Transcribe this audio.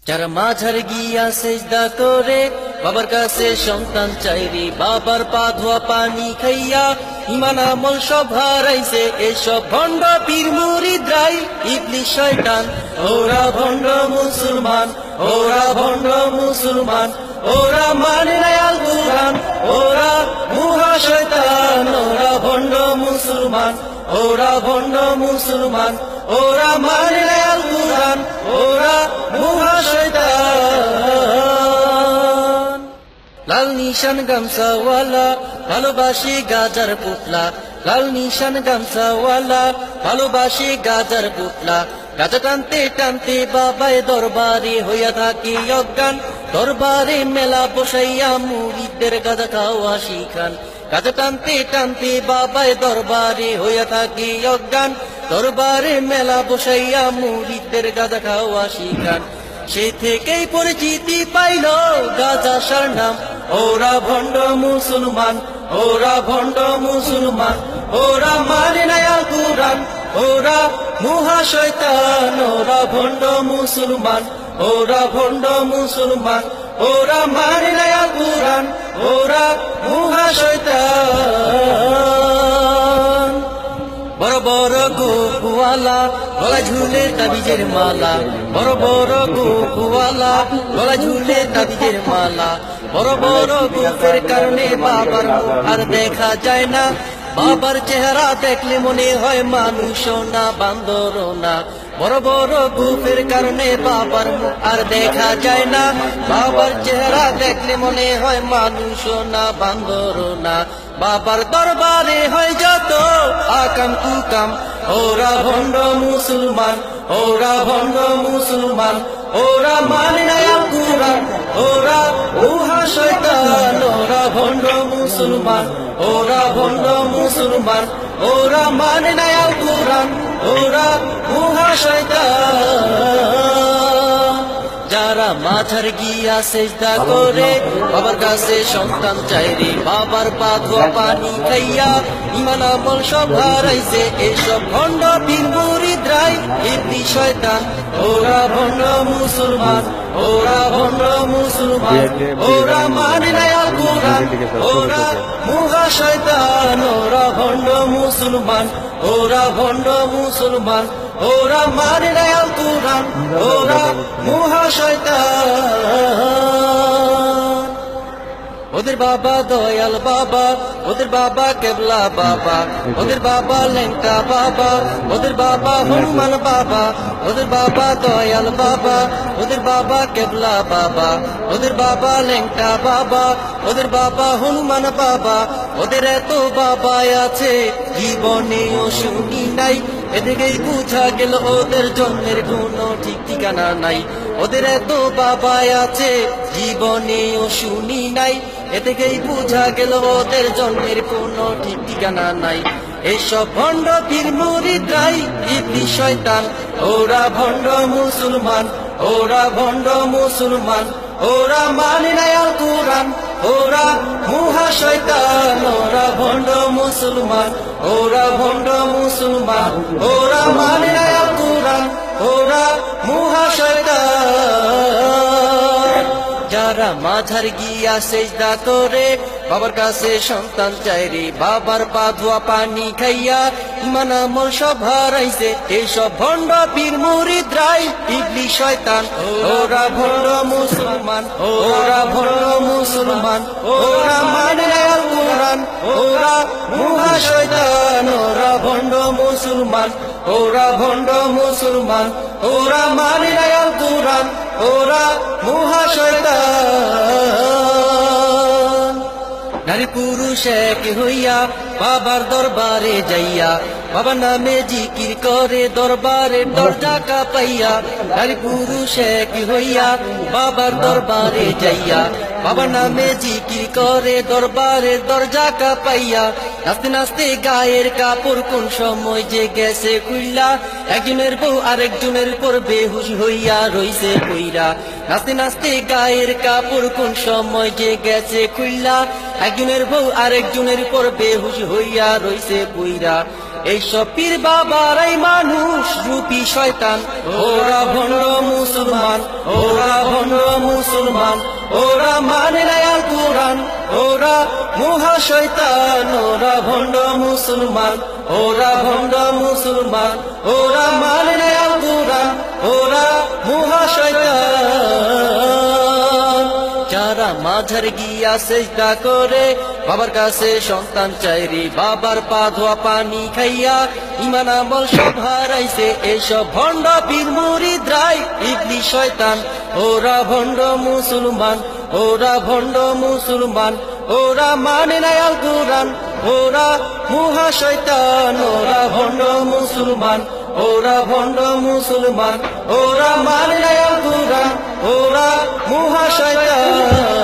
যারা মাঝার গিয়া সেজদা করে বাবার কাছে সন্তান চাইরি, বাবার পা ধোয়া পানি খাইয়া ইমান আমল সব হারাইছে। এসব ভণ্ড পীর মুরিদরাই ইবলিশ শয়তান, ওরা ভণ্ড মুসলমান, ওরা ভণ্ড মুসলমান, ওরা মানে না আল কুরআন, ওরা মুহা শয়তান, ওরা ভণ্ড মুসলমান, ওরা ভণ্ড মুসলমান, ওরা মানে না আল কুরআন, ওরা মুহা শয়তান। লাল নিশান গামছাওয়ালা ভালোবাসি গাজার পুতলা, লাল নিশান গামছাওয়ালা ভালোবাসি গাজার পুতলা। গাজা টানতে টানতে বাবায় দরবারে হইয়া থাকি অজ্ঞান, দরবারে মেলা বসাইয়া মুরিদদের গাজা খাওয়া শিখান। গাজা টানতে টানতে বাবায় দরবারে হইয়া থাকি অজ্ঞান, দরবারে মেলা বসাইয়া মুরিদদের গাজা খাওয়া শিখান। সে থেকেই পরিচিতি পাইল গাজা সার নাম, ওরা ভণ্ড মুসলমান, ওরা ভণ্ড মুসলমান, ওরা মানে না আল কুরআন, ওরা মুহা শয়তান, ওরা ভণ্ড মুসলমান, ওরা ভণ্ড মুসলমান, ওরা মানে না আল কুরআন, ওরা মুহা শয়তান। বড় বড় গোপওয়ালা গলায় ঝুলে তাবিজের মালা, বড় বড় গোপওয়ালা গলায় ঝুলে তাবিজের মালা। বড় বড় গোপের কারণে বাবার মুখ আর দেখা যায় না, বাবার চেহারা দেখলে মনে হয় মানুষ না বান্দর না। বড় বড় গোপের কারণে বাবার মুখ আর দেখা যায় না, বাবার চেহারা দেখলে মনে হয় মানুষ না বান্দর না। বাবার দরবারে হয় যত আকাম কুকাম, ওরা ভণ্ড মুসলমান, ওরা ভণ্ড মুসলমান, ওরা মানে না আল কুরআন, ওরা মুহা শয়তান, ওরা ভণ্ড মুসলমান, ওরা ভণ্ড মুসলমান, ওরা মানে না আল কুরআন, ওরা মুহা শয়তান। যারা মাথার গিয়া সেজদা করে বাবার কাছে সন্তান চাইরে, বাবার পা ধোয়া পানি খাইয়া ইমান আমল সব হারাইছে। এসব ভণ্ড পীর মুরিদরাই ইবলিশ শয়তান, ওরা ভণ্ড মুসলমান, ওরা ভণ্ড মুসলমান, ওরা মানে না আল কুরআন, ওরা মুহা শয়তান, ওরা ভণ্ড মুসলমান, ওরা ভণ্ড মুসলমান, ওরা মানে না আল কুরআন, ওরা মুহা শয়তান। ওদের বাবা দয়াল বাবা, ওদের বাবা কেবলা বাবা, ওদের বাবা লেংটা বাবা, ওদের বাবা হনুমান বাবা, ওদের বাবা দয়াল বাবা, ওদের বাবা কেবলা বাবা, ওদের বাবা লেংটা বাবা, ওদের বাবা হনুমান বাবা। ওদের এত বাবা আছে জীবনেও শুনি নাই, এদিকেই বুঝা গেল ওদের জন্মের কোনো ঠিক ঠিকানা নাই। ওদের এত বাবা আছে জীবনেও শুনি নাই, এদিকেই বুঝা গেল ওদের জন্মের কোনো ঠিক ঠিকানা নাই। এসব ভণ্ড পীর মুরিদরাই ইবলিশ শয়তান, ওরা ভণ্ড মুসলমান, ওরা ভণ্ড মুসলমান, ওরা মানে না আল কুরআন, ওরা মুহা শয়তান, ওরা ভণ্ড মুসলমান, ওরা ভণ্ড মুসলমান, ওরা মানে না আল কুরআন, ওরা মুহা শয়তান। যারা মাঝার গিয়া সেজদা করে বাবার কাছে সন্তান চাইরে, বাবার পা ধোয়া পানি খাইয়া ইমান আমল সব হারাইছে। এসব ভণ্ড পীর মুরিদরাই ইবলিশ শয়তান, ওরা ভণ্ড মুসলমান, ওরা ভণ্ড মুসলমান, ওরা মানে না আল কুরআন, ওরা মুহা শয়তান, ওরা ভণ্ড মুসলমান, ওরা ভণ্ড মুসলমান, ওরা মানে না আল কুরআন, ওরা মুহা শয়তান। নারী পুরুষ এক হইয়া বাবার দরবারে যাইয়া, বাবা নামে জিকির করে দরবারের দরজা কাঁপাইয়া। নারী পুরুষ এক হইয়া বাবার দরবারে যাইয়া, বাবা নামে জিকির করে দরবারের দরজা কাঁপাইয়া। নাচতে নাচতে গায়ের কাপড় কোন সময় যে গেছে খুইলা, একজনের বউ আরেকজনের পর বেহুশ হইয়া রইছে কইরা। নাচতে নাচতে গায়ের কাপড় কোন সময় যে গেছে খুইলা, একজনের বউ আরেকজনের পর বেহুশ হইয়া রইছে কইরা। এইসব পীর বাবারাই মানুষ রূপী শয়তান, ওরা ভণ্ড মুসলমান, ওরা মুসলমান ওরা মানে না আল কুরআন ওরা মুহা শয়তান ওরা ভণ্ড মুসলমান ওরা ভণ্ড মুসলমান ওরা মানে না আল কুরআন ওরা মুহা শয়তান যারা মাঝার গিয়া সেজদা করে বাবার কাছে সন্তান চাইরি বাবার পা ধোয়া পানি খাইয়া ইমান আমল সব হারাইছে এসব ভণ্ড পীর মুরিদরাই ইবলিস শয়তান ওরা ভণ্ড মুসলমান ওরা ভণ্ড মুসলমান ওরা মানে না আল কুরআন ওরা মুহা শয়তান ওরা ভণ্ড মুসলমান ওরা ভণ্ড মুসলমান ওরা মানে না আল কুরআন ওরা মুহা শয়তান